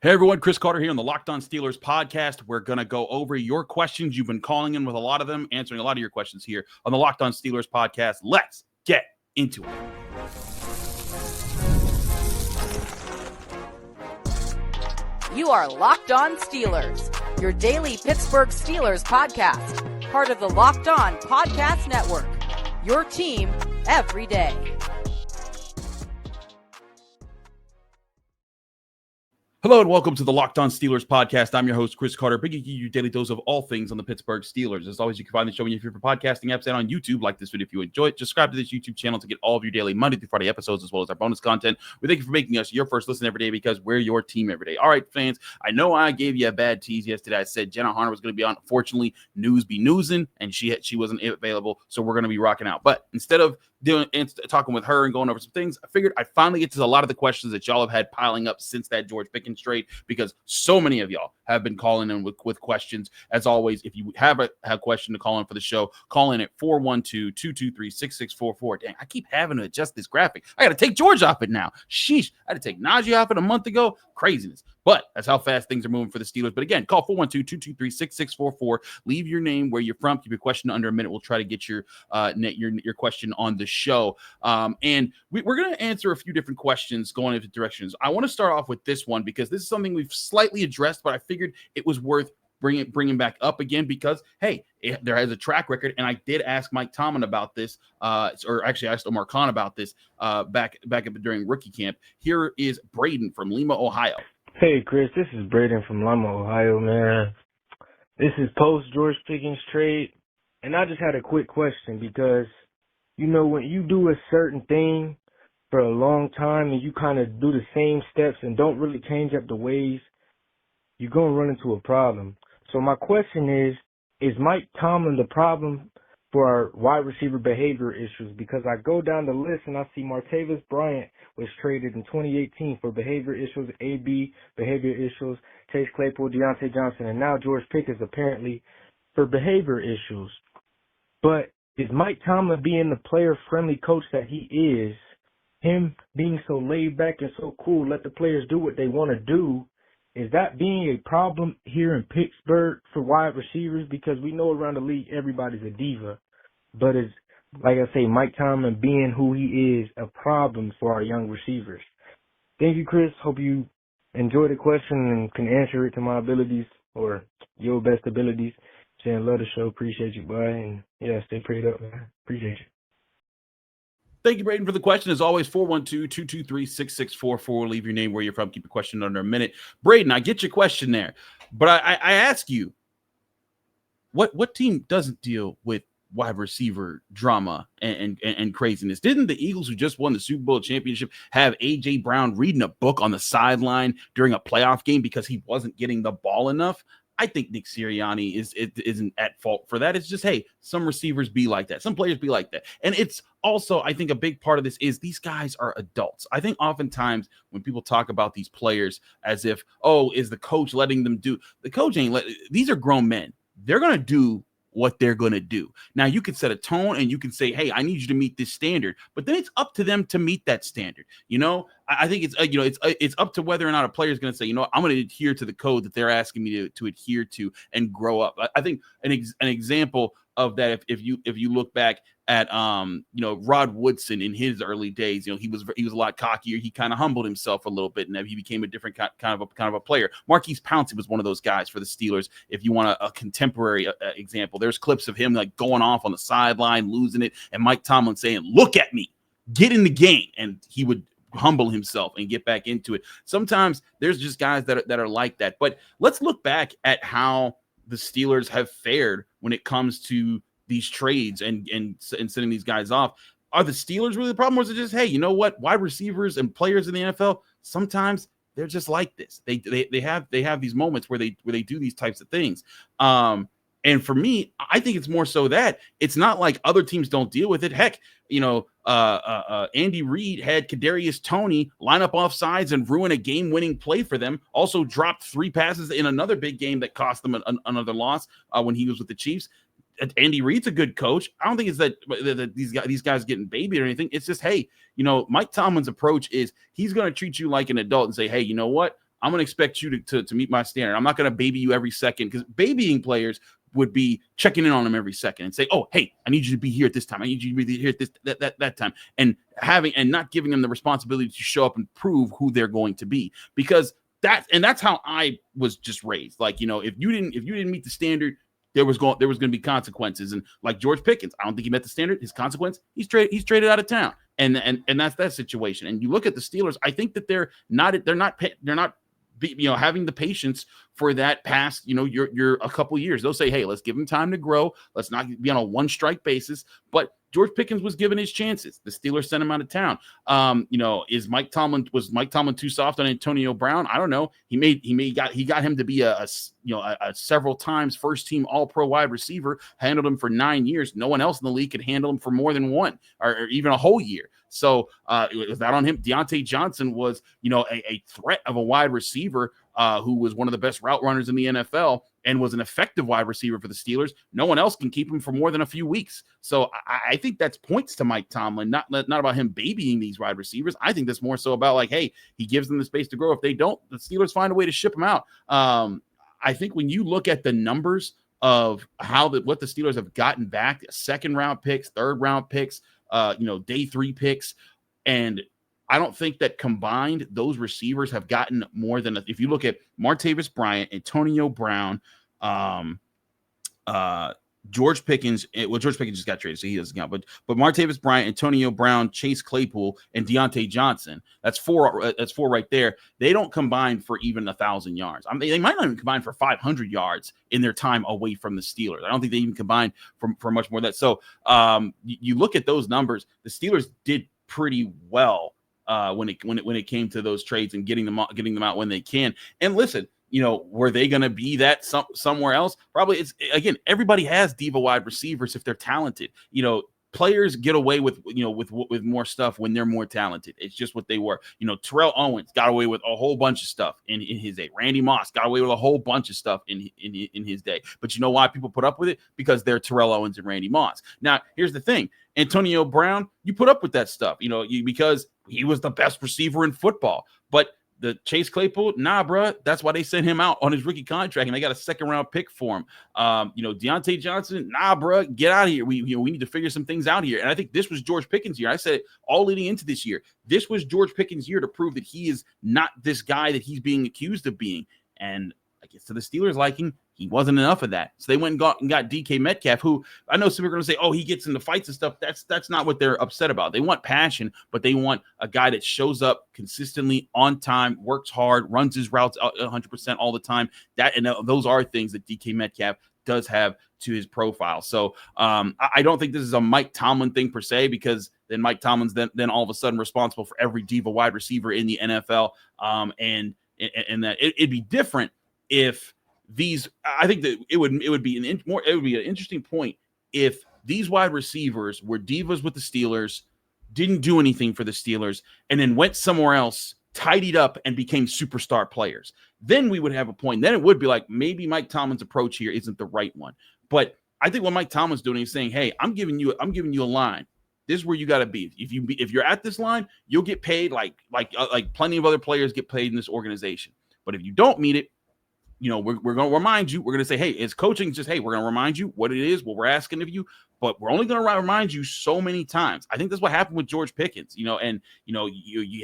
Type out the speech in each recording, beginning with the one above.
Hey everyone, Chris Carter here on the Locked On Steelers podcast. We're going to go over your questions. You've been calling in with a lot of them, answering a lot of your questions here on the Locked On Steelers podcast. Let's get into it. You are Locked On Steelers, your daily Pittsburgh Steelers podcast, part of the Locked On Podcast Network, your team every day. Hello and welcome to the Locked On Steelers podcast. I'm your host, Chris Carter, bringing you your daily dose of all things on the Pittsburgh Steelers. As always, you can find the show on your favorite podcasting apps and on YouTube. Like this video if you enjoy it. Subscribe to this YouTube channel to get all of your daily Monday through Friday episodes as well as our bonus content. We thank you for making us your first listen every day because we're your team every day. All right, fans, I know I gave you a bad tease yesterday. I said Jenna Harner was going to be on. Unfortunately, news be newsing, and she wasn't available, so we're going to be rocking out. But instead of talking with her and going over some things, I figured I'd finally get to a lot of the questions that y'all have had piling up since that George Pickens trade, because so many of y'all have been calling in with questions. As always, if you have a question to call in for the show, call in at 412-223-6644. Dang, I keep having to adjust this graphic. I got to take George off it now. Sheesh, I had to take Najee off it a month ago. Craziness. But that's how fast things are moving for the Steelers. But again, call 412-223-6644. Leave your name, where you're from. Keep your question under a minute. We'll try to get your question on the show. And we're going to answer a few different questions going into directions. I want to start off with this one because this is something we've slightly addressed, but I figured it was worth bringing back up again because, hey, there has a track record, and I did ask Mike Tomlin about this, or actually I asked Omar Khan about this back during rookie camp. Here is Braden from Lima, Ohio. Hey, Chris, this is Braden from Lima, Ohio, man. This is post-George Pickens trade, and I just had a quick question because, you know, when you do a certain thing for a long time and you kind of do the same steps and don't really change up the ways, you're going to run into a problem. So my question is Mike Tomlin the problem for our wide receiver behavior issues? Because I go down the list and I see Martavis Bryant was traded in 2018 for behavior issues, AB behavior issues, Chase Claypool, Diontae Johnson, and now George Pickens apparently for behavior issues. But is Mike Tomlin being the player-friendly coach that he is, him being so laid back and so cool, let the players do what they want to do, is that being a problem here in Pittsburgh for wide receivers? Because we know around the league everybody's a diva. But is, like I say, Mike Tomlin being who he is a problem for our young receivers? Thank you, Chris. Hope you enjoy the question and can answer it to my abilities or your best abilities. Saying love the show. Appreciate you, bye. And yeah, stay prayed up, man. Appreciate you. Thank you, Braden, for the question. As always, 412-223-6644. Leave your name, where you're from. Keep your question under a minute. Braden, I get your question there. But I ask you, what team doesn't deal with wide receiver drama and craziness? Didn't the Eagles, who just won the Super Bowl championship, have A.J. Brown reading a book on the sideline during a playoff game because he wasn't getting the ball enough? I think Nick Sirianni isn't at fault for that. It's just, hey, some receivers be like that. Some players be like that. And it's also, I think a big part of this is these guys are adults. I think oftentimes when people talk about these players as if, oh, is the coach letting them do? The coach ain't these are grown men. They're going to do what they're going to do. Now, you can set a tone and you can say, hey, I need you to meet this standard, but then it's up to them to meet that standard. You know, I think it's up to whether or not a player is going to say, you know, I'm going to adhere to the code that they're asking me to adhere to and grow up. I think an example of that, if you look back at Rod Woodson in his early days, you know, he was a lot cockier. He kind of humbled himself a little bit, and he became a different kind of a player. Marquise Pouncey was one of those guys for the Steelers. If you want a contemporary example, there's clips of him like going off on the sideline, losing it, and Mike Tomlin saying, "Look at me, get in the game," and he would humble himself and get back into it. Sometimes there's just guys that are like that. But let's look back at how the Steelers have fared when it comes to these trades and sending these guys off. Are the Steelers really the problem, or is it just, hey, you know what, wide receivers and players in the NFL, sometimes they're just like this. They have these moments where they do these types of things. And for me, I think it's more so that it's not like other teams don't deal with it. Heck, Andy Reid had Kadarius Toney line up off sides and ruin a game-winning play for them. Also dropped 3 passes in another big game that cost them another loss when he was with the Chiefs. Andy Reid's a good coach. I don't think it's that these guys getting babied or anything. It's just, hey, Mike Tomlin's approach is he's going to treat you like an adult and say, hey, you know what? I'm going to expect you to meet my standard. I'm not going to baby you every second, because babying players would be checking in on them every second and say, oh, hey, I need you to be here at this time. I need you to be here at this that time. And not giving them the responsibility to show up and prove who they're going to be, because that's how I was just raised. Like, if you didn't meet the standard, there was going to be consequences. And like George Pickens, I don't think he met the standard. His consequence, he's traded out of town. And that's that situation. And you look at the Steelers, I think that they're not having the patience for that past, you're a couple years. They'll say, hey, let's give him time to grow. Let's not be on a one strike basis. But George Pickens was given his chances. The Steelers sent him out of town. Was Mike Tomlin too soft on Antonio Brown? I don't know. He got him to be a several times first team All-Pro wide receiver, handled him for 9 years. No one else in the league could handle him for more than one or even a whole year. So was that on him? Diontae Johnson was, a threat of a wide receiver who was one of the best route runners in the NFL and was an effective wide receiver for the Steelers. No one else can keep him for more than a few weeks. So I think that's points to Mike Tomlin, not about him babying these wide receivers. I think that's more so about like, hey, he gives them the space to grow. If they don't, the Steelers find a way to ship them out. I think when you look at the numbers of what the Steelers have gotten back, second round picks, third round picks, day 3 picks, and I don't think that combined those receivers have gotten more than, if you look at Martavis Bryant, Antonio Brown, George Pickens. George Pickens just got traded, so he doesn't count. But Martavis Bryant, Antonio Brown, Chase Claypool, and Diontae Johnson. That's four. That's 4 right there. They don't combine for even 1,000 yards. I mean, they might not even combine for 500 yards in their time away from the Steelers. I don't think they even combine for much more than that. So you look at those numbers. The Steelers did pretty well when it came to those trades and getting them out when they can. And listen, were they going to be that somewhere else? Probably. It's, again, everybody has diva wide receivers if they're talented. Players get away with more stuff when they're more talented. It's just what they were. Terrell Owens got away with a whole bunch of stuff in his day. Randy Moss got away with a whole bunch of stuff in his day. But you know why people put up with it? Because they're Terrell Owens and Randy Moss. Now, here's the thing. Antonio Brown, you put up with that stuff, because he was the best receiver in football. But the Chase Claypool, nah, bro. That's why they sent him out on his rookie contract, and they got a second-round pick for him. Diontae Johnson, nah, bro, get out of here. We need to figure some things out here. And I think this was George Pickens' year. I said it all leading into this year. This was George Pickens' year to prove that he is not this guy that he's being accused of being. And I guess to the Steelers' liking, he wasn't enough of that. So they went and got DK Metcalf, who I know some people are going to say, oh, he gets into fights and stuff. That's not what they're upset about. They want passion, but they want a guy that shows up consistently on time, works hard, runs his routes 100% all the time. Those are things that DK Metcalf does have to his profile. So I don't think this is a Mike Tomlin thing per se, because then Mike Tomlin's then all of a sudden responsible for every diva wide receiver in the NFL. And that it'd be different if I think that it would be an interesting point if these wide receivers were divas with the Steelers, didn't do anything for the Steelers, and then went somewhere else, tidied up, and became superstar players. Then we would have a point. Then it would be like, maybe Mike Tomlin's approach here isn't the right one. But I think what Mike Tomlin's doing is saying, hey, I'm giving you a line. This is where you got to be. If you're at this line, you'll get paid like plenty of other players get paid in this organization. But if you don't meet it, we're going to remind you. We're going to say, hey, it's coaching. Just, hey, we're going to remind you what it is, what we're asking of you, but we're only going to remind you so many times. I think that's what happened with George Pickens, you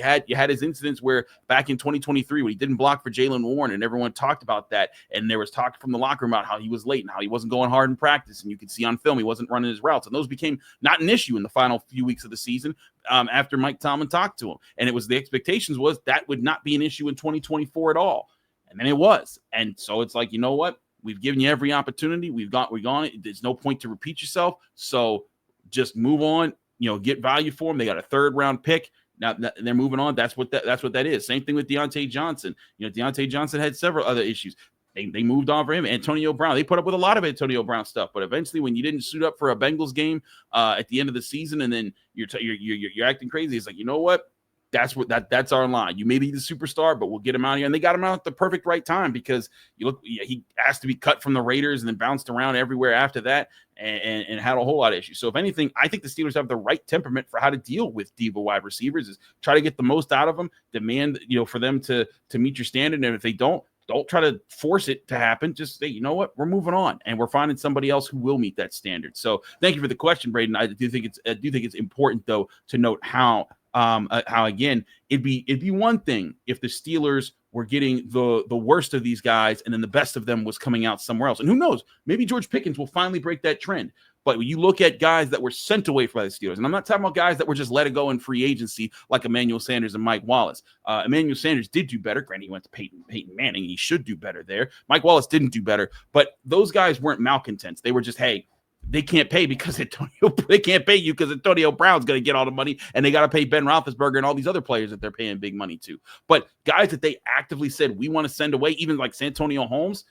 had his incidents where back in 2023 when he didn't block for Jaylen Warren, and everyone talked about that. And there was talk from the locker room about how he was late and how he wasn't going hard in practice. And you could see on film, he wasn't running his routes. And those became not an issue in the final few weeks of the season after Mike Tomlin talked to him. And it was the expectations was that would not be an issue in 2024 at all. And then it was. And so it's like, you know what? We've given you every opportunity. We've gone it. There's no point to repeat yourself. So just move on, get value for them. They got a 3rd round pick. Now they're moving on. That's what that is. Same thing with Diontae Johnson. Diontae Johnson had several other issues. They moved on for him. Antonio Brown, they put up with a lot of Antonio Brown stuff, but eventually when you didn't suit up for a Bengals game at the end of the season, and then you're acting crazy, it's like, you know what? That's our line. You may be the superstar, but we'll get him out here. And they got him out at the perfect right time because he asked to be cut from the Raiders and then bounced around everywhere after that and had a whole lot of issues. So if anything, I think the Steelers have the right temperament for how to deal with diva wide receivers, is try to get the most out of them, demand, for them to meet your standard. And if they don't try to force it to happen. Just say, you know what, we're moving on and we're finding somebody else who will meet that standard. So thank you for the question, Braden. I do think it's important though to note how again, it'd be one thing if the Steelers were getting the worst of these guys and then the best of them was coming out somewhere else. And who knows, maybe George Pickens will finally break that trend. But when you look at guys that were sent away from the Steelers, and I'm not talking about guys that were just let go in free agency like Emmanuel Sanders and Mike Wallace. Emmanuel Sanders did do better. Granted, he went to Peyton Manning. He should do better there. Mike Wallace didn't do better. But those guys weren't malcontents. They were just, hey, they can't pay because they can't pay you because Antonio Brown's going to get all the money, and they got to pay Ben Roethlisberger and all these other players that they're paying big money to. But guys that they actively said we want to send away, even like Santonio Holmes,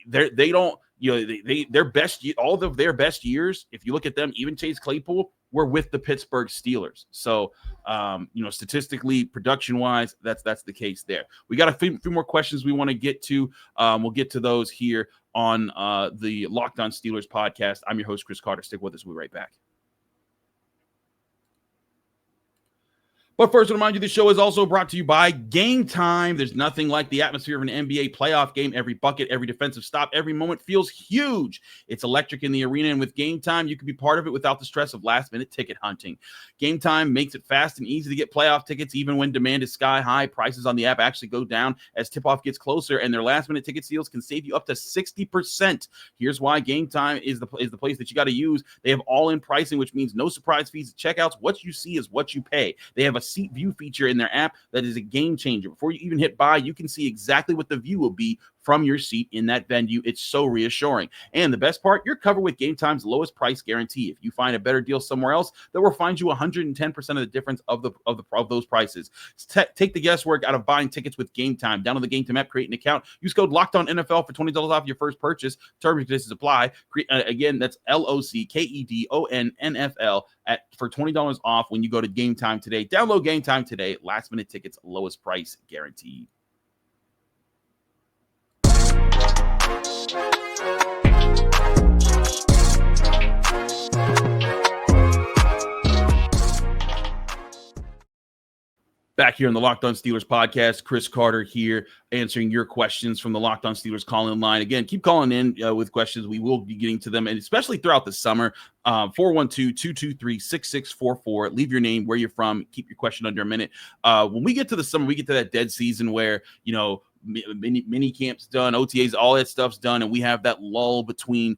they don't. Their best, all of their best years, if you look at them, even Chase Claypool, were with the Pittsburgh Steelers. So, statistically, production-wise, that's the case there. We got a few more questions we want to get to. We'll get to those here on the Locked On Steelers podcast. I'm your host, Chris Carter. Stick with us. We'll be right back. But first, I remind you, this show is also brought to you by Gametime. There's nothing like the atmosphere of an NBA playoff game. Every bucket, every defensive stop, every moment feels huge. It's electric in the arena, and with Gametime, you can be part of it without the stress of last-minute ticket hunting. Gametime makes it fast and easy to get playoff tickets, even when demand is sky high. Prices on the app actually go down as tip-off gets closer, and their last-minute ticket deals can save you up to 60%. Here's why Gametime is the place that you got to use. They have all-in pricing, which means no surprise fees at checkouts. What you see is what you pay. They have a seat view feature in their app that is a game changer. Before you even hit buy, you can see exactly what the view will be from your seat in that venue. It's so reassuring. And the best part, you're covered with Gametime's lowest price guarantee. If you find a better deal somewhere else, they will find you 110% of the difference of those prices. Take the guesswork out of buying tickets with Gametime. Download the Gametime app, create an account, use code LOCKEDONNFL for $20 off your first purchase. Terms and conditions apply. Again, that's LOCKEDONNFL for $20 off when you go to Gametime today. Download Gametime today. Last minute tickets, lowest price guaranteed. Back here on the Locked On Steelers podcast, Chris Carter here answering your questions from the Locked On Steelers call-in line. Again, keep calling in with questions. We will be getting to them, and especially throughout the summer. 412-223-6644. Leave your name, where you're from. Keep your question under a minute. When we get to the summer, we get to that dead season where, mini camps done, OTAs, all that stuff's done, and we have that lull between,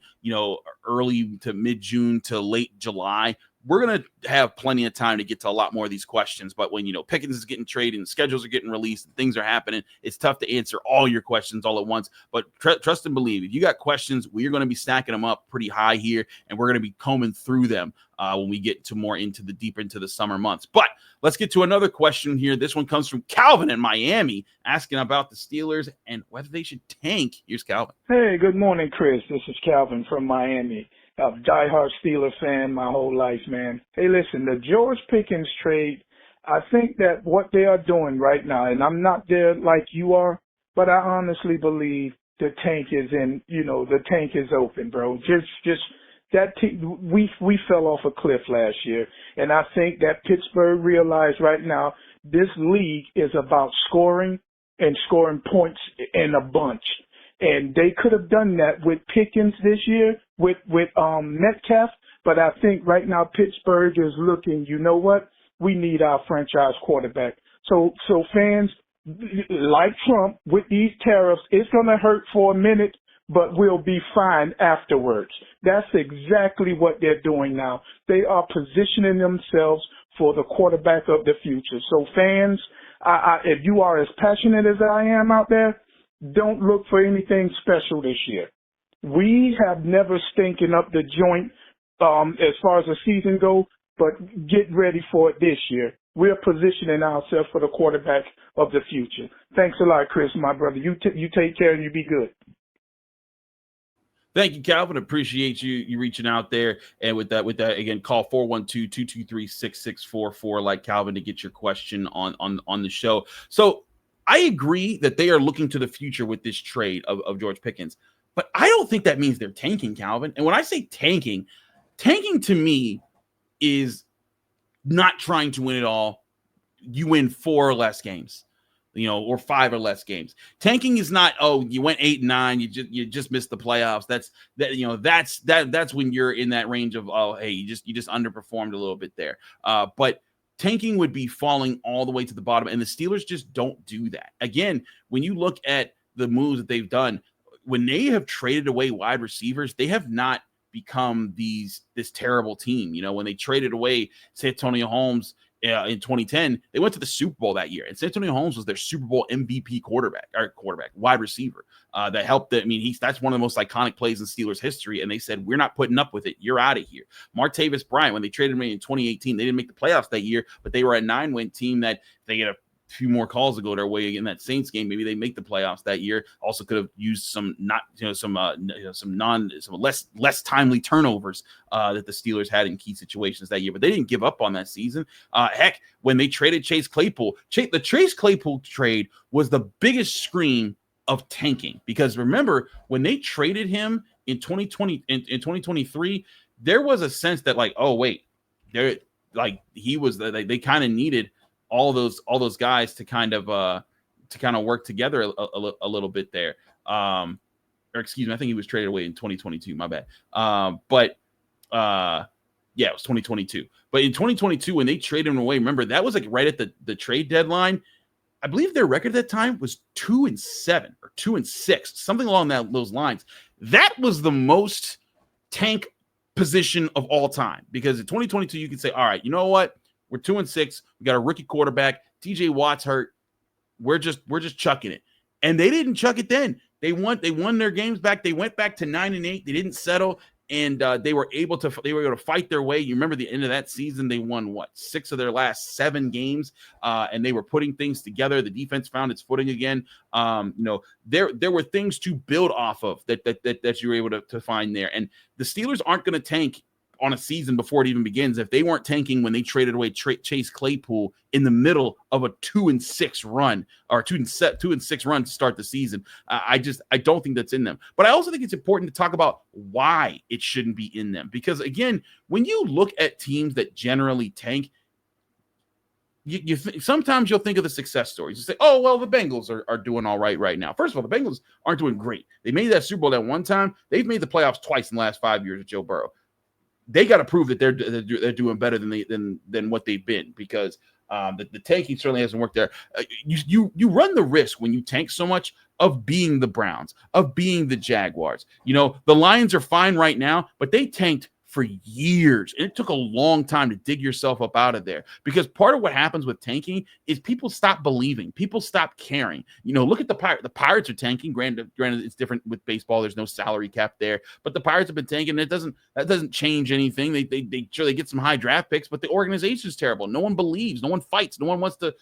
early to mid-June to late July. We're going to have plenty of time to get to a lot more of these questions. But when, Pickens is getting traded and schedules are getting released and things are happening, it's tough to answer all your questions all at once. But trust and believe, if you got questions, we're going to be stacking them up pretty high here, and we're going to be combing through them when we get to more deeper into the summer months. But let's get to another question here. This one comes from Calvin in Miami, asking about the Steelers and whether they should tank. Here's Calvin. Hey, good morning, Chris. This is Calvin from Miami. A diehard Steeler fan my whole life, man. Hey, listen, the George Pickens trade, I think that what they are doing right now, and I'm not there like you are, but I honestly believe the tank is the tank is open, bro. Just that we fell off a cliff last year, and I think that Pittsburgh realized right now this league is about scoring and scoring points in a bunch. And they could have done that with Pickens this year, with Metcalf. But I think right now Pittsburgh is looking, you know what? We need our franchise quarterback. So fans, like Trump, with these tariffs, it's going to hurt for a minute, but we'll be fine afterwards. That's exactly what they're doing now. They are positioning themselves for the quarterback of the future. So fans, if you are as passionate as I am out there, don't look for anything special this year. We have never stinking up the joint as far as the season goes, but get ready for it this year. We're positioning ourselves for the quarterback of the future. Thanks a lot, Chris, my brother. You take care and you be good. Thank you, Calvin. Appreciate you reaching out there. And with that, again, call 412-223-6644 like Calvin to get your question on the show. So I agree that they are looking to the future with this trade of George Pickens, but I don't think that means they're tanking, Calvin. And when I say tanking to me is not trying to win it all. You win 4 or less games, or 5 or less games. Tanking is not, you went 8-9, you just missed the playoffs. That's when you're in that range of, hey, you just underperformed a little bit there. But tanking would be falling all the way to the bottom, and the Steelers just don't do that. Again, when you look at the moves that they've done, when they have traded away wide receivers, they have not become this terrible team. When they traded away Santonio Holmes in 2010, they went to the Super Bowl that year, and Santonio Holmes was their Super Bowl MVP wide receiver that helped them. I mean, that's one of the most iconic plays in Steelers history, and they said, we're not putting up with it. You're out of here. Martavis Bryant, when they traded him in 2018, they didn't make the playoffs that year, but they were a 9-win team that they get a few more calls to go their way in that Saints game. Maybe they make the playoffs that year. Also could have used some less timely turnovers that the Steelers had in key situations that year, but they didn't give up on that season. Heck, when they traded Chase Claypool, the Chase Claypool trade was the biggest scream of tanking, because remember when they traded him in 2020 in 2023, there was a sense that they kind of needed all those guys to kind of work together a little bit there. Or excuse me, I think he was traded away in 2022. My bad. It was 2022. But in 2022, when they traded him away, remember that was right at the trade deadline. I believe their record at that time was 2-7 or 2-6, something along those lines. That was the most tank position of all time, because in 2022 you could say, all right, you know what? We're 2-6. We got a rookie quarterback. TJ Watt's hurt. We're just chucking it. And they didn't chuck it then. They won their games back. They went back to 9-8. They didn't settle, and they were able to fight their way. You remember the end of that season, they won 6 of their last 7 games, and they were putting things together. The defense found its footing again. There were things to build off of that you were able to find there. And the Steelers aren't going to tank on a season before it even begins if they weren't tanking when they traded away Chase Claypool in the middle of a 2-6 run or 2-6 run to start the season. I don't think that's in them. But I also think it's important to talk about why it shouldn't be in them, because again, when you look at teams that generally tank, sometimes you'll think of the success stories. You say, oh, well, the Bengals are doing all right now. First of all, the Bengals aren't doing great. They made that Super Bowl that one time. They've made the playoffs twice in the last 5 years with Joe Burrow. They got to prove that they're doing better than what they've been, because the tanking certainly hasn't worked there. You run the risk when you tank so much of being the Browns, of being the Jaguars. The Lions are fine right now, but they tanked for years, and it took a long time to dig yourself up out of there, because part of what happens with tanking is people stop believing, people stop caring. Look at the Pirates. The Pirates are tanking. Granted, it's different with baseball. There's no salary cap there, but the Pirates have been tanking. That doesn't change anything. They get some high draft picks, but the organization is terrible. No one believes. No one fights. No one wants to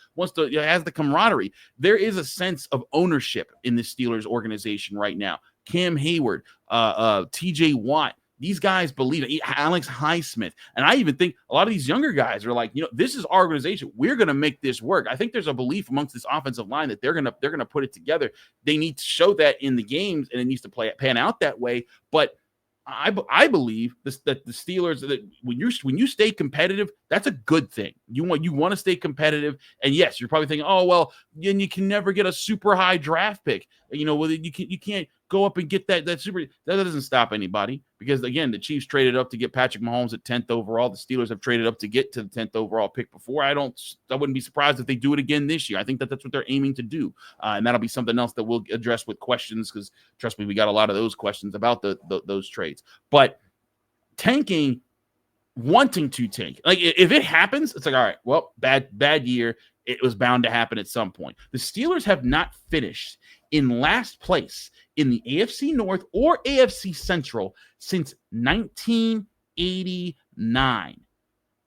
has the camaraderie. There is a sense of ownership in the Steelers organization right now. Cam Hayward, TJ Watt. These guys believe it. Alex Highsmith. And I even think a lot of these younger guys are like, this is our organization. We're going to make this work. I think there's a belief amongst this offensive line that they're going to put it together. They need to show that in the games, and it needs to pan out that way. But I believe that the Steelers, that when you stay competitive, that's a good thing. You want to stay competitive, and yes, you're probably thinking, oh well, then you can never get a super high draft pick. You can't go up and get that super. That doesn't stop anybody, because again, the Chiefs traded up to get Patrick Mahomes at 10th overall. The Steelers have traded up to get to the 10th overall pick before. I wouldn't be surprised if they do it again this year. I think that's what they're aiming to do, and that'll be something else that we'll address with questions, because trust me, we got a lot of those questions about those trades. But tanking, wanting to tank, like if it happens, it's like, all right, well, bad year. It was bound to happen at some point. The Steelers have not finished in last place in the AFC North or AFC Central since 1989.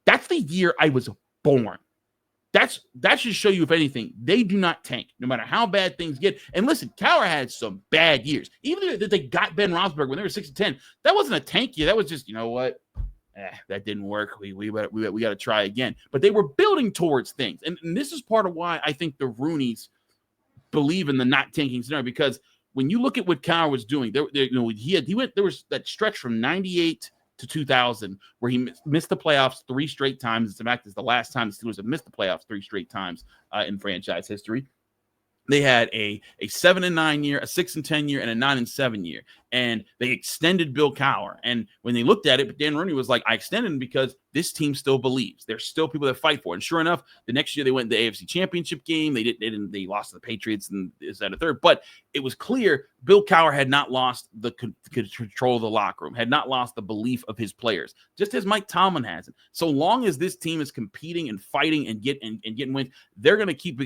That's the year I was born. that should show you, if anything, they do not tank, no matter how bad things get. And listen, Cowher had some bad years. Even though they got Ben Roethlisberger when they were 6-10, that wasn't a tank year. That was just, you know what? That didn't work. We got to try again. But they were building towards things. And this is part of why I think the Rooneys believe in the not tanking scenario, because when you look at what Cowher was doing, there was that stretch from 98 to 2000 where he missed the playoffs 3 straight times. In fact, it's the last time the Steelers have missed the playoffs 3 straight times in franchise history. They had a 7-9 year, a 6-10 year, and a 9-7 year. And they extended Bill Cowher. And when they looked at it, but Dan Rooney was like, I extended him because this team still believes. There's still people that fight for it. And sure enough, the next year they went to the AFC Championship game. They lost to the Patriots and is that a third. But it was clear Bill Cowher had not lost the control of the locker room, had not lost the belief of his players, just as Mike Tomlin hasn't. So long as this team is competing and fighting and getting wins, you're going to keep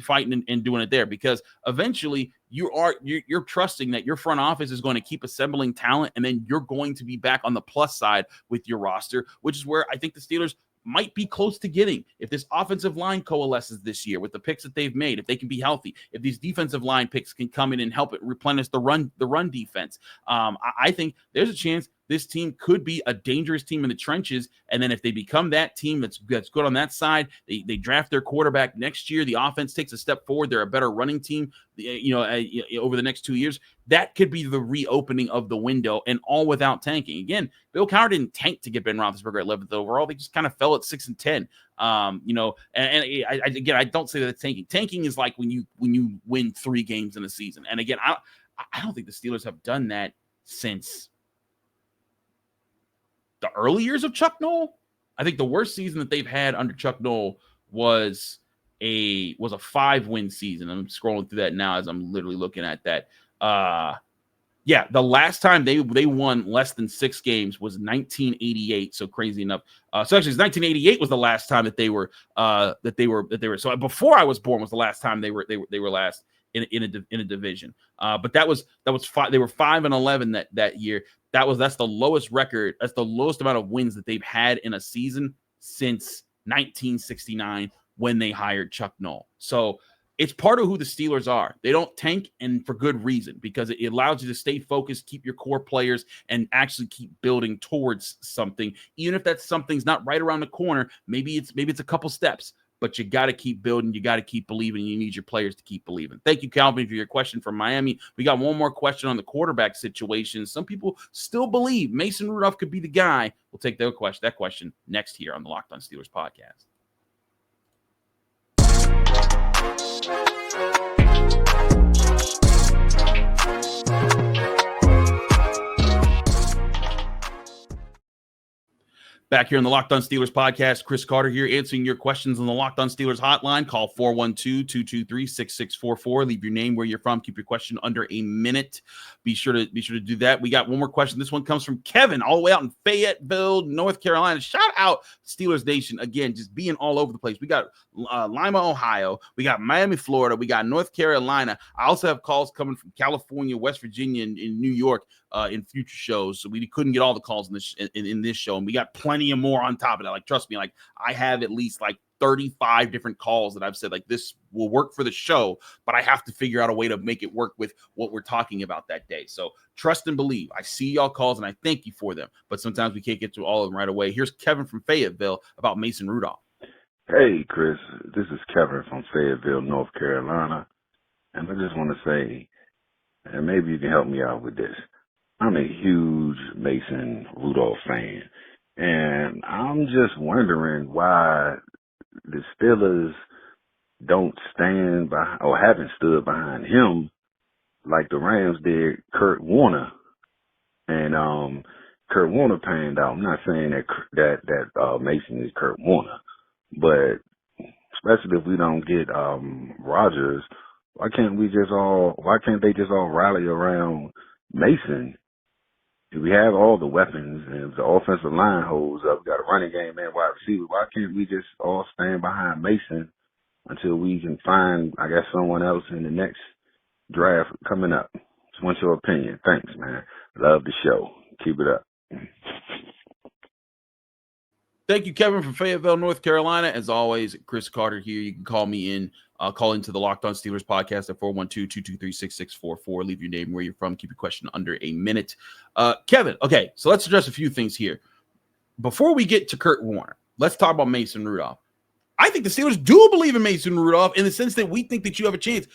fighting and doing it there, because eventually you're trusting that your front office is going to keep assembling talent, and then you're going to be back on the plus side with your roster, which is where I think the Steelers might be close to getting. If this offensive line coalesces this year with the picks that they've made, if they can be healthy, if these defensive line picks can come in and help it replenish the run defense, I think there's a chance this team could be a dangerous team in the trenches. And then if they become that team that's good on that side, they draft their quarterback next year, the offense takes a step forward, they're a better running team, over the next 2 years, that could be the reopening of the window, and all without tanking. Again, Bill Cowher didn't tank to get Ben Roethlisberger at 11th overall. They just kind of fell at 6-10. I don't say that it's tanking. Tanking is like when you win 3 games in a season. And again, I don't think the Steelers have done that since the early years of Chuck Noll. I think the worst season that they've had under Chuck Noll was a 5-win season. I'm scrolling through that now as I'm literally looking at that. The last time they won less than 6 games was 1988. So crazy enough. So actually, 1988 was the last time that they were. So before I was born was the last time they were last in a division. But that was 5. They were 5-11 that year. That's the lowest record. That's the lowest amount of wins that they've had in a season since 1969 when they hired Chuck Noll. So it's part of who the Steelers are. They don't tank, and for good reason, because it allows you to stay focused, keep your core players, and actually keep building towards something. Even if that something's not right around the corner, maybe it's a couple steps. But you got to keep building. You got to keep believing. You need your players to keep believing. Thank you, Calvin, for your question from Miami. We got one more question on the quarterback situation. Some people still believe Mason Rudolph could be the guy. We'll take that question next here on the Locked On Steelers podcast. Back here on the Locked On Steelers podcast, Chris Carter here answering your questions on the Locked On Steelers hotline. Call 412-223-6644. Leave your name, where you're from. Keep your question under a minute. Be sure to do that. We got one more question. This one comes from Kevin, all the way out in Fayetteville, North Carolina. Shout out Steelers Nation again, just being all over the place. We got Lima, Ohio. We got Miami, Florida. We got North Carolina. I also have calls coming from California, West Virginia, and in New York. In future shows, so we couldn't get all the calls in this show, and we got plenty of more on top of that. Like, trust me, like I have at least like 35 different calls that I've said like this will work for the show, but I have to figure out a way to make it work with what we're talking about that day. So trust and believe. I see y'all calls and I thank you for them, but sometimes we can't get to all of them right away. Here's Kevin from Fayetteville about Mason Rudolph. Hey, Chris, this is Kevin from Fayetteville, North Carolina, and I just want to say, and maybe you can help me out with this. I'm a huge Mason Rudolph fan, and I'm just wondering why the Steelers don't stand by or haven't stood behind him like the Rams did Kurt Warner. And Kurt Warner panned out. I'm not saying that Mason is Kurt Warner, but especially if we don't get Rodgers, why can't they just all rally around Mason? We have all the weapons, and if the offensive line holds up, we got a running game and wide receiver. Why can't we just all stand behind Mason until we can find, I guess, someone else in the next draft coming up? Just want your opinion. Thanks, man. Love the show. Keep it up. Thank you, Kevin, from Fayetteville, North Carolina. As always, Chris Carter here. You can call me in. Call into the Locked On Steelers podcast at 412-223-6644. Leave your name, where you're from. Keep your question under a minute. Kevin, okay, so let's address a few things here. Before we get to Kurt Warner, let's talk about Mason Rudolph. I think the Steelers do believe in Mason Rudolph in the sense that we think that you have a chance.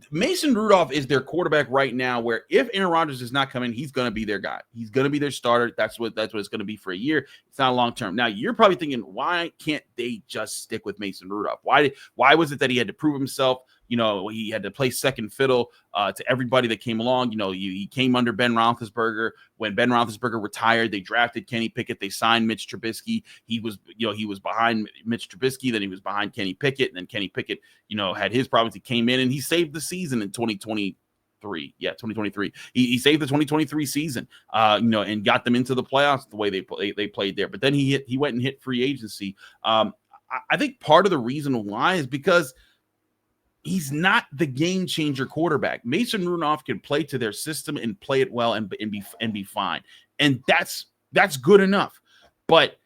Mason Rudolph is their quarterback right now, where if Aaron Rodgers does not come in, he's going to be their guy. He's going to be their starter. That's what it's going to be for a year. It's not long term. Now, you're probably thinking, why can't they just stick with Mason Rudolph? Why was it that he had to prove himself? You know, he had to play second fiddle to everybody that came along. You know, he came under Ben Roethlisberger. When Ben Roethlisberger retired, they drafted Kenny Pickett. They signed Mitch Trubisky. He was behind Mitch Trubisky. Then he was behind Kenny Pickett. And then Kenny Pickett, had his problems. He came in and he saved the season in 2023. Yeah, 2023. He saved the 2023 season, and got them into the playoffs the way they played there. But then he went and hit free agency. I think part of the reason why is because he's not the game changer quarterback. Mason Rudolph can play to their system and play it well and be fine. And that's good enough. But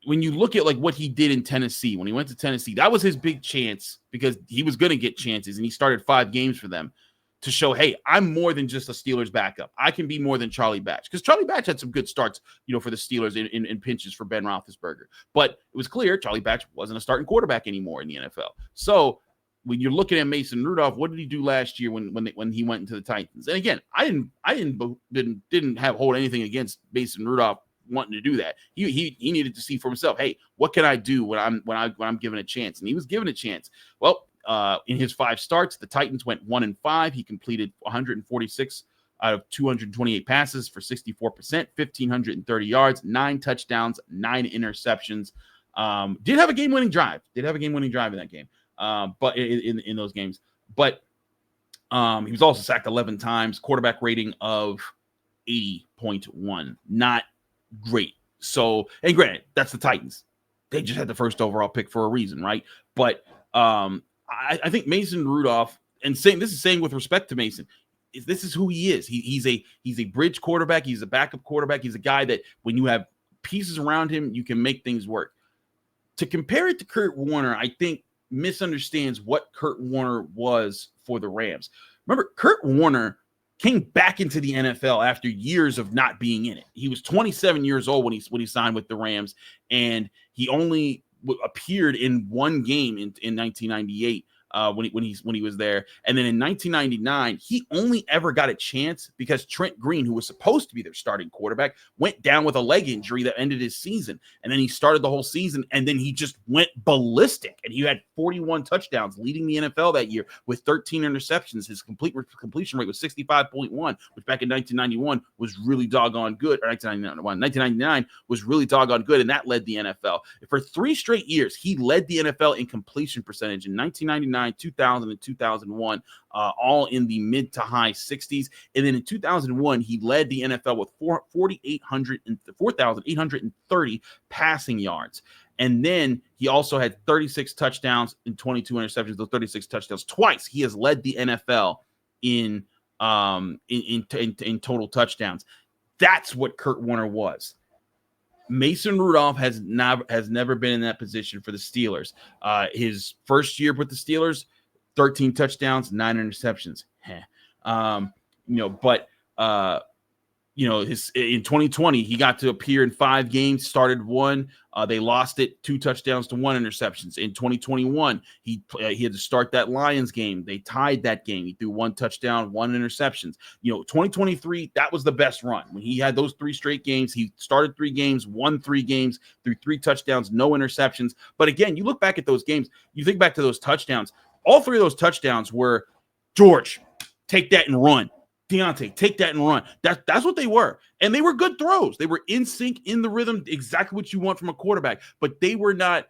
when you look at like what he did in Tennessee, when he went to Tennessee, that was his big chance because he was going to get chances and he started 5 games for them to show, hey, I'm more than just a Steelers backup. I can be more than Charlie Batch, because Charlie Batch had some good starts, for the Steelers in pinches for Ben Roethlisberger. But it was clear Charlie Batch wasn't a starting quarterback anymore in the NFL. So when you're looking at Mason Rudolph, what did he do last year when he went into the Titans? And again, I didn't hold anything against Mason Rudolph wanting to do that. He needed to see for himself, hey, what can I do when I'm given a chance? And he was given a chance. Well, in his 5 starts, the Titans went 1-5. He completed 146 out of 228 passes for 64%, 1,530 yards, 9 touchdowns, 9 interceptions. Did have a game-winning drive. In that game. But in those games, but he was also sacked 11 times, quarterback rating of 80.1, not great. So, and granted, that's the Titans. They just had the first overall pick for a reason, right? But I think Mason Rudolph, and saying with respect to Mason, this is who he is. He's a bridge quarterback. He's a backup quarterback. He's a guy that when you have pieces around him, you can make things work. To compare it to Kurt Warner, I think misunderstands what Kurt Warner was for the Rams. Remember, Kurt Warner came back into the NFL after years of not being in it. He was 27 years old when he signed with the Rams, and he only appeared in one game in 1998 when he was there. And then in 1999, he only ever got a chance because Trent Green, who was supposed to be their starting quarterback, went down with a leg injury that ended his season. And then he started the whole season, and then he just went ballistic. And he had 41 touchdowns, leading the NFL that year with 13 interceptions. His completion rate was 65.1, which back in 1991 was really doggone good. Or 1999 was really doggone good, and that led the NFL. For 3 straight years, he led the NFL in completion percentage in 1999, 2000, and 2001, all in the mid to high 60s. And then in 2001, he led the NFL with 4,830 passing yards. And then he also had 36 touchdowns and 22 interceptions. Those 36 touchdowns twice. He has led the NFL in total touchdowns. That's what Kurt Warner was. Mason Rudolph has never been in that position for the Steelers. His first year with the Steelers, 13 touchdowns, 9 interceptions. In 2020, he got to appear in 5 games, started 1. They lost it, 2 touchdowns to 1 interceptions. In 2021, he had to start that Lions game. They tied that game. He threw 1 touchdown, 1 interceptions. 2023, that was the best run. When he had those 3 straight games, he started 3 games, won 3 games, threw 3 touchdowns, no interceptions. But again, you look back at those games, you think back to those touchdowns. All 3 of those touchdowns were, George, take that and run. Diontae, take that and run. That's what they were. And they were good throws. They were in sync, in the rhythm, exactly what you want from a quarterback. But they were not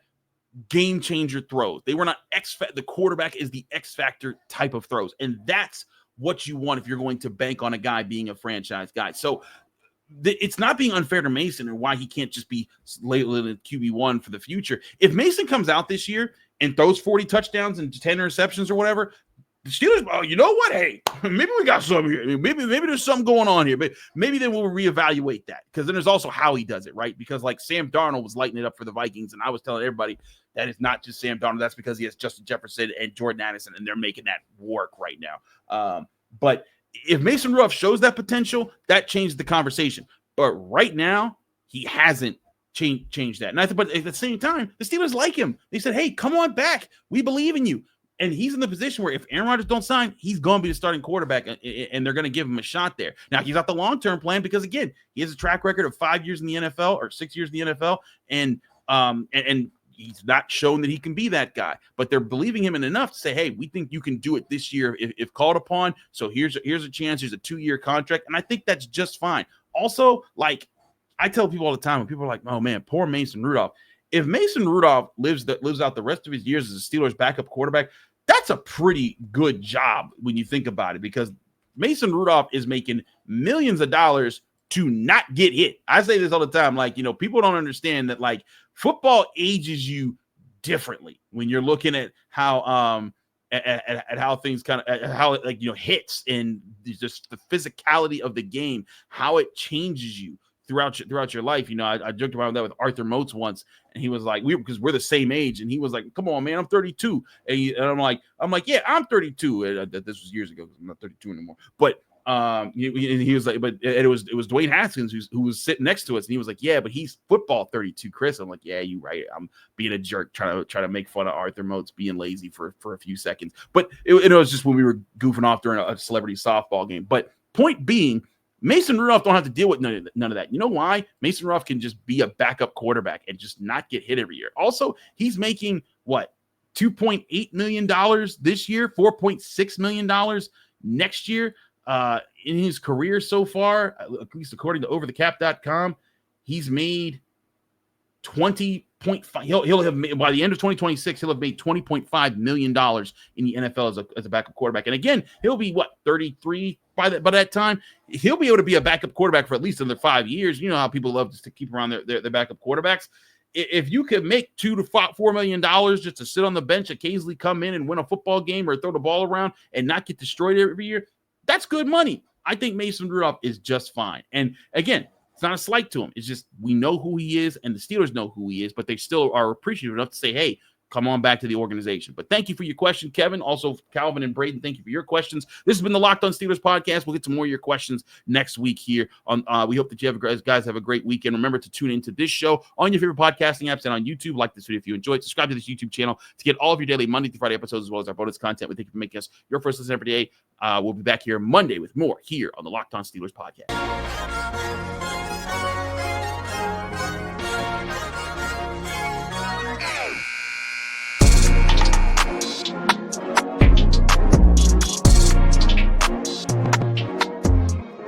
game changer throws. They were not the quarterback is the X factor type of throws. And that's what you want if you're going to bank on a guy being a franchise guy. So it's not being unfair to Mason and why he can't just be labeled QB1 for the future. If Mason comes out this year and throws 40 touchdowns and 10 interceptions or whatever, the Steelers, oh, you know what? Hey, maybe we got something here. Maybe there's something going on here. But maybe then we'll reevaluate that, because then there's also how he does it, right? Because like Sam Darnold was lighting it up for the Vikings, and I was telling everybody that is not just Sam Darnold. That's because he has Justin Jefferson and Jordan Addison, and they're making that work right now. But if Mason Rudolph shows that potential, that changed the conversation. But right now, he hasn't changed that. And but at the same time, the Steelers like him. They said, hey, come on back. We believe in you. And he's in the position where if Aaron Rodgers don't sign, he's going to be the starting quarterback, and they're going to give him a shot there. Now, he's not the long-term plan because, again, he has a track record of 5 years in the NFL or 6 years in the NFL, and he's not shown that he can be that guy. But they're believing him in enough to say, hey, we think you can do it this year if called upon. So here's a chance. Here's a 2-year contract, and I think that's just fine. Also, like I tell people all the time, when people are like, oh, man, poor Mason Rudolph. If Mason Rudolph lives out the rest of his years as a Steelers backup quarterback, that's a pretty good job when you think about it, because Mason Rudolph is making millions of dollars to not get hit. I say this all the time. Like, people don't understand that, like, football ages you differently when you're looking at how at how things kind of how it, like, hits and just the physicality of the game, how it changes you throughout your life. I joked about that with Arthur Moats once, and he was like, because we're the same age, and he was like, come on, man, I'm 32. And I'm like, yeah, I'm 32. This was years ago. I'm not 32 anymore. But he was like, but it was Dwayne Haskins who was sitting next to us, and he was like, yeah, but he's football 32, Chris. I'm like, yeah, you're right. I'm being a jerk trying to make fun of Arthur Moats being lazy for a few seconds. But it was just when we were goofing off during a celebrity softball game. But point being, Mason Rudolph don't have to deal with none of that. You know why? Mason Rudolph can just be a backup quarterback and just not get hit every year. Also, he's making what, $2.8 million this year, $4.6 million next year. In his career so far, at least according to overthecap.com, he's made 20.5. He'll have made, by the end of 2026, he'll have made $20.5 million in the NFL as a backup quarterback. And again, he'll be 33 by that time. He'll be able to be a backup quarterback for at least another 5 years. You know how people love to keep around their backup quarterbacks. If you could make $2 to $4 million just to sit on the bench, occasionally come in and win a football game or throw the ball around and not get destroyed every year, that's good money. I think Mason Rudolph is just fine. And again, it's not a slight to him. It's just we know who he is, and the Steelers know who he is, but they still are appreciative enough to say, hey, come on back to the organization. But thank you for your question, Kevin. Also, Calvin and Braden, thank you for your questions. This has been the Locked On Steelers podcast. We'll get to more of your questions next week here. We hope that you guys have a great weekend. Remember to tune into this show on your favorite podcasting apps and on YouTube. Like this video if you enjoyed. Subscribe to this YouTube channel to get all of your daily Monday through Friday episodes, as well as our bonus content. We thank you for making us your first listen every day. We'll be back here Monday with more here on the Locked On Steelers podcast.